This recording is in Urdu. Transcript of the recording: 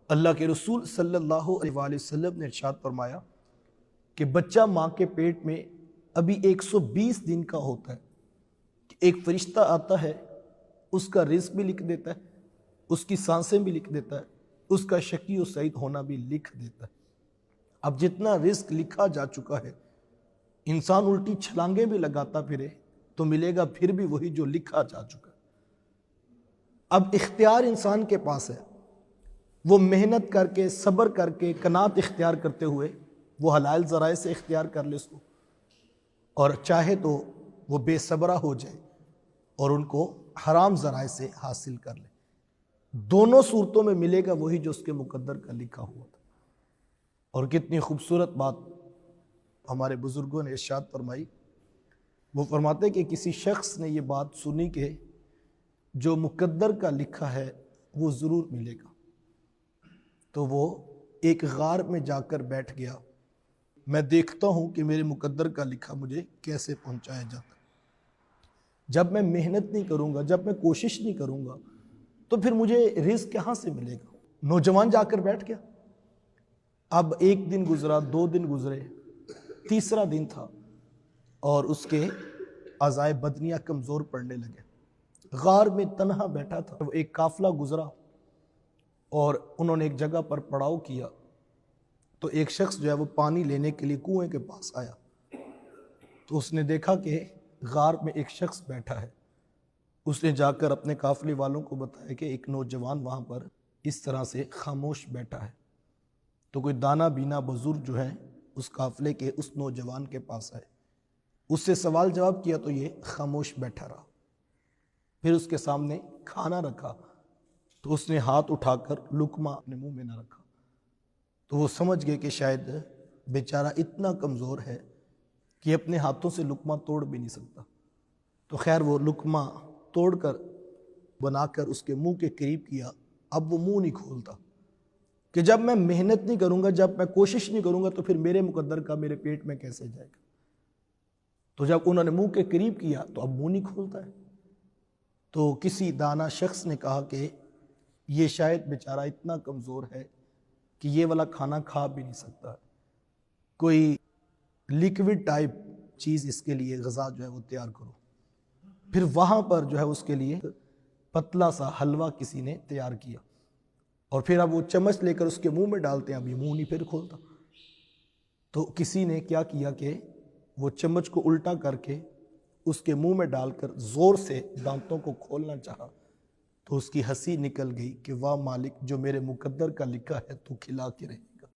اللہ کے رسول صلی اللہ علیہ وآلہ وسلم نے ارشاد فرمایا کہ بچہ ماں کے پیٹ میں ابھی 120 دن کا ہوتا ہے کہ ایک فرشتہ آتا ہے، اس کا رزق بھی لکھ دیتا ہے، اس کی سانسیں بھی لکھ دیتا ہے، اس کا شقی و سعید ہونا بھی لکھ دیتا ہے۔ اب جتنا رزق لکھا جا چکا ہے، انسان الٹی چھلانگیں بھی لگاتا پھرے تو ملے گا پھر بھی وہی جو لکھا جا چکا ہے۔ اب اختیار انسان کے پاس ہے، وہ محنت کر کے، صبر کر کے، قناعت اختیار کرتے ہوئے وہ حلال ذرائع سے اختیار کر لے اس کو، اور چاہے تو وہ بے صبرہ ہو جائے اور ان کو حرام ذرائع سے حاصل کر لے۔ دونوں صورتوں میں ملے گا وہی جو اس کے مقدر کا لکھا ہوا تھا۔ اور کتنی خوبصورت بات ہمارے بزرگوں نے ارشاد فرمائی، وہ فرماتے کہ کسی شخص نے یہ بات سنی کہ جو مقدر کا لکھا ہے وہ ضرور ملے گا، تو وہ ایک غار میں جا کر بیٹھ گیا، میں دیکھتا ہوں کہ میرے مقدر کا لکھا مجھے کیسے پہنچایا جاتا ہے۔ جب میں محنت نہیں کروں گا، جب میں کوشش نہیں کروں گا تو پھر مجھے رزق کہاں سے ملے گا؟ نوجوان جا کر بیٹھ گیا۔ اب ایک دن گزرا، 2 دن گزرے، تیسرا دن تھا اور اس کے اعضائے بدنیاں کمزور پڑنے لگے۔ غار میں تنہا بیٹھا تھا، وہ ایک قافلہ گزرا اور انہوں نے ایک جگہ پر پڑاؤ کیا، تو ایک شخص جو ہے وہ پانی لینے کے لیے کنویں کے پاس آیا، تو اس نے دیکھا کہ غار میں ایک شخص بیٹھا ہے۔ اس نے جا کر اپنے قافلے والوں کو بتایا کہ ایک نوجوان وہاں پر اس طرح سے خاموش بیٹھا ہے۔ تو کوئی دانا بینا بزرگ جو ہے اس قافلے کے اس نوجوان کے پاس آئے، اس سے سوال جواب کیا تو یہ خاموش بیٹھا رہا۔ پھر اس کے سامنے کھانا رکھا تو اس نے ہاتھ اٹھا کر لقمہ اپنے منہ میں نہ رکھا، تو وہ سمجھ گئے کہ شاید بیچارہ اتنا کمزور ہے کہ اپنے ہاتھوں سے لقمہ توڑ بھی نہیں سکتا۔ تو خیر وہ لقمہ توڑ کر بنا کر اس کے منہ کے قریب کیا، اب وہ منہ نہیں کھولتا کہ جب میں محنت نہیں کروں گا، جب میں کوشش نہیں کروں گا تو پھر میرے مقدر کا میرے پیٹ میں کیسے جائے گا؟ تو جب انہوں نے منہ کے قریب کیا تو اب منہ نہیں کھولتا ہے۔ تو کسی دانا شخص نے کہا کہ یہ شاید بیچارہ اتنا کمزور ہے کہ یہ والا کھانا کھا بھی نہیں سکتا ہے، کوئی لیکوڈ ٹائپ چیز اس کے لیے غذا جو ہے وہ تیار کرو۔ پھر وہاں پر جو ہے اس کے لیے پتلا سا حلوہ کسی نے تیار کیا، اور پھر اب وہ چمچ لے کر اس کے منہ میں ڈالتے ہیں، اب یہ منہ نہیں پھر کھولتا۔ تو کسی نے کیا کیا کہ وہ چمچ کو الٹا کر کے اس کے منہ میں ڈال کر زور سے دانتوں کو کھولنا چاہا، تو اس کی ہنسی نکل گئی کہ واہ مالک، جو میرے مقدر کا لکھا ہے تو کھلا کے رہے۔